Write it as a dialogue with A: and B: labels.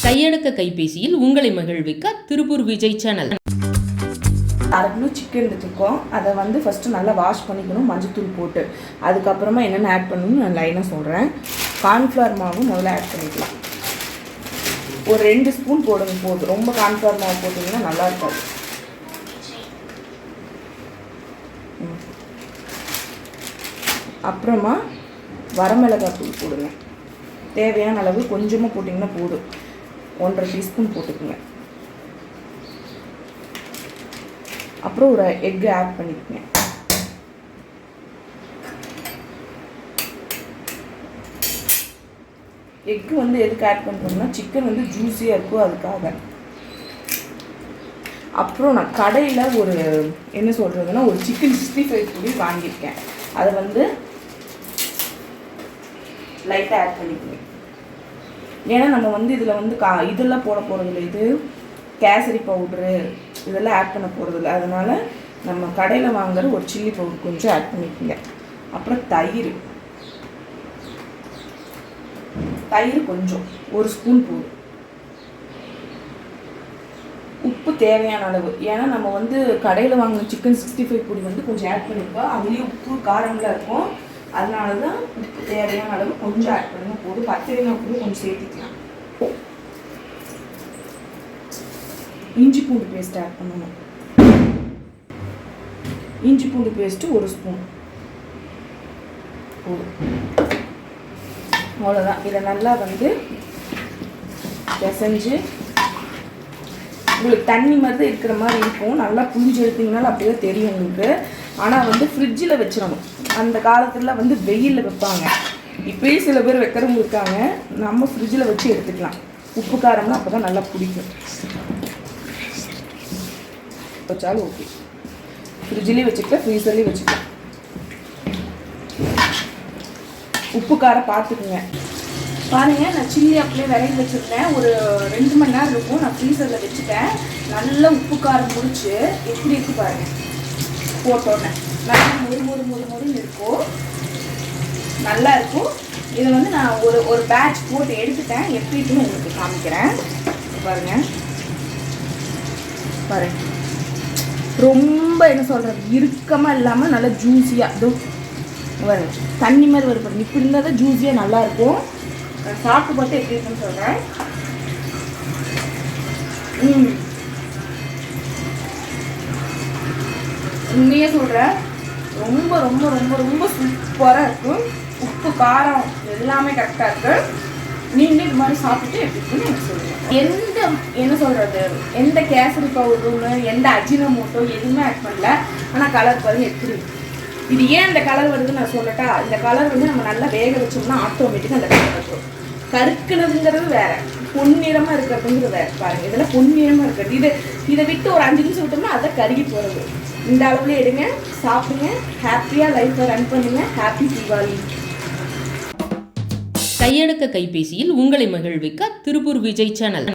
A: கையடக்க கைபேசியில் உங்களை மகிழ்விக்க Tiruppur Vijay channel.
B: 1/2 kilo chicken எடுத்துருக்கோம். அதை வந்து ஃபஸ்ட்டு நல்லா வாஷ் பண்ணிக்கணும் மஞ்சத்தூள் போட்டு. அதுக்கப்புறமா என்னென்ன ஆட் பண்ணணும்னு நான் லைனாக சொல்கிறேன். கார்ன்ஃப்ளவர் மாவு முதல்ல ஆட் பண்ணிக்கலாம். ஒரு 2 ஸ்பூன் போடுங்க போதும். ரொம்ப கார்ன்ஃப்ளவர் மாவு போட்டிங்கன்னா நல்லா இருக்காது. அப்புறமா வரமிளகாய் தூள் போடுங்க. தேவையான அளவு கொஞ்சமாக போட்டிங்கன்னா போதும். 1.5 டீஸ்பூன் போட்டுக்குங்க. அப்புறம் ஒரு எக்கு ஆட் பண்ணிக்கோங்க. எக்கு வந்து எதுக்கு ஆட் பண்ணுறோம்னா சிக்கன் வந்து ஜூஸியாக இருக்கும், அதுக்காக. அப்புறம் நான் கடையில் ஒரு என்ன சொல்கிறதுன்னா ஒரு சிக்கன் 65 பொடி வாங்கியிருக்கேன். அதை வந்து லைட்டாக ஆட் பண்ணிக்கோங்க. ஏன்னா நம்ம வந்து இதில் வந்து இதெல்லாம் போட போகிறதில்ல, இது கேசரி பவுட்ரு இதெல்லாம் ஆட் பண்ண போகிறதில்ல. அதனால் நம்ம கடையில் வாங்குகிற ஒரு சில்லி பவுடர் கொஞ்சம் ஆட் பண்ணிக்கோங்க. அப்புறம் தயிர் கொஞ்சம் 1 ஸ்பூன் போதும். உப்பு தேவையான அளவு. ஏன்னா நம்ம வந்து கடையில் வாங்கின சிக்கன் 65 பொடி வந்து கொஞ்சம் ஆட் பண்ணியிருக்கோம். அதுலேயும் உப்பு காரம்லாம் இருக்கும். அதனால தான் உப்பு தேவையான அளவு கொஞ்சம் ஆட் பண்ணுங்க போதும். பச்சரினா கூட கொஞ்சம் சேர்த்துக்கலாம். இஞ்சி பூண்டு பேஸ்ட் ஆட் பண்ணணும். இஞ்சி பூண்டு பேஸ்ட்டு 1 ஸ்பூன் போதும். அவ்வளோதான். இதை நல்லா வந்து பிசைஞ்சு உங்களுக்கு தண்ணி மாதிரி இருக்கிற மாதிரி இருக்கும். நல்லா புளிஞ்சு எடுத்திங்கனாலும் அப்படியே தெரியும் உங்களுக்கு. ஆனால் வந்து ஃப்ரிட்ஜில் வச்சிடணும். அந்த காலத்தில் வந்து வெயிலில் வைப்பாங்க. இப்போயே சில பேர் வைக்கிறவங்க இருக்காங்க. நம்ம ஃப்ரிட்ஜில் வச்சு எடுத்துக்கலாம். உப்பு காரம்லாம் அப்போ தான் நல்லா பிடிக்கும். வச்சாலும் ஓகே. ஃப்ரிட்ஜ்லேயும் வச்சுக்கலாம், ஃப்ரீசர்லேயும் வச்சுக்கலாம். உப்பு காரம் பார்த்துக்குங்க. பாருங்கள், நான் சில்லி அப்படியே விரைவி வச்சுருந்தேன். ஒரு 2 மணி நேரம் இருக்கும். நான் ஃப்ரீசரில் வச்சுட்டேன். நல்லா உப்பு காரம் முடிச்சு எப்படி இருக்கு பாருங்கள். போட்டோன்னே நல்லா மொறு இருக்கும், நல்லா இருக்கும். இதை வந்து நான் ஒரு பேட்ச் போட்டு எடுத்துட்டேன். எப்படி இருக்குன்னு உங்களுக்கு காமிக்கிறேன். பாருங்கள் ரொம்ப என்ன சொல்கிறது இறுக்கமாக இல்லாமல் நல்லா ஜூஸியாக வரும். தண்ணி மாதிரி வரும். இப்படி இருந்தால் தான் ஜூஸியாக நல்லாயிருக்கும். சாப்பிட்டு பார்த்து எப்படி இருக்குன்னு சொல்கிறேன். உண்மையாக சொல்கிறேன், ரொம்ப ரொம்ப ரொம்ப ரொம்ப சூப்பராக இருக்கும். உப்பு காரம் எல்லாமே கரெக்டாக இருக்குது. நீங்களே இது மாதிரி சாப்பிட்டு எப்படி இருக்குன்னு எனக்கு சொல்லுங்கள். என்ன சொல்கிறது எந்த கேசரி பவுடருன்னு எந்த அஜினமோட்டோ எதுவுமே ஆட் பண்ணல. ஆனால் கலர் பாருங்க எப்படி இருக்கு. இது ஏன் இந்த கலர் வருதுன்னு நான் சொல்லட்டா. இந்த கலர் வந்து நம்ம நல்லா வேக வச்சோம்னா ஆட்டோமேட்டிக்காக அந்த கலர் வரும். கருக்குனதுங்கிறது வேற, பொன்னிறமாக இருக்கிறதுங்கிறது வேறு. பாருங்கள், இதெல்லாம் பொன்னிறமாக இருக்கிறது. இதை விட்டு ஒரு 5 நிமிஷம் விட்டோம்னா அதை கருகி போகிறது. இந்த அளவுல எடுங்க, சாப்பிடுங்க, ஹாப்பியாக லைஃப்பை ரன் பண்ணுங்க. ஹாப்பி தீபாவளி.
A: கையடக்க கைபேசியில் உங்களை மகிழ்விக்க திருப்பூர் விஜய் சேனல்.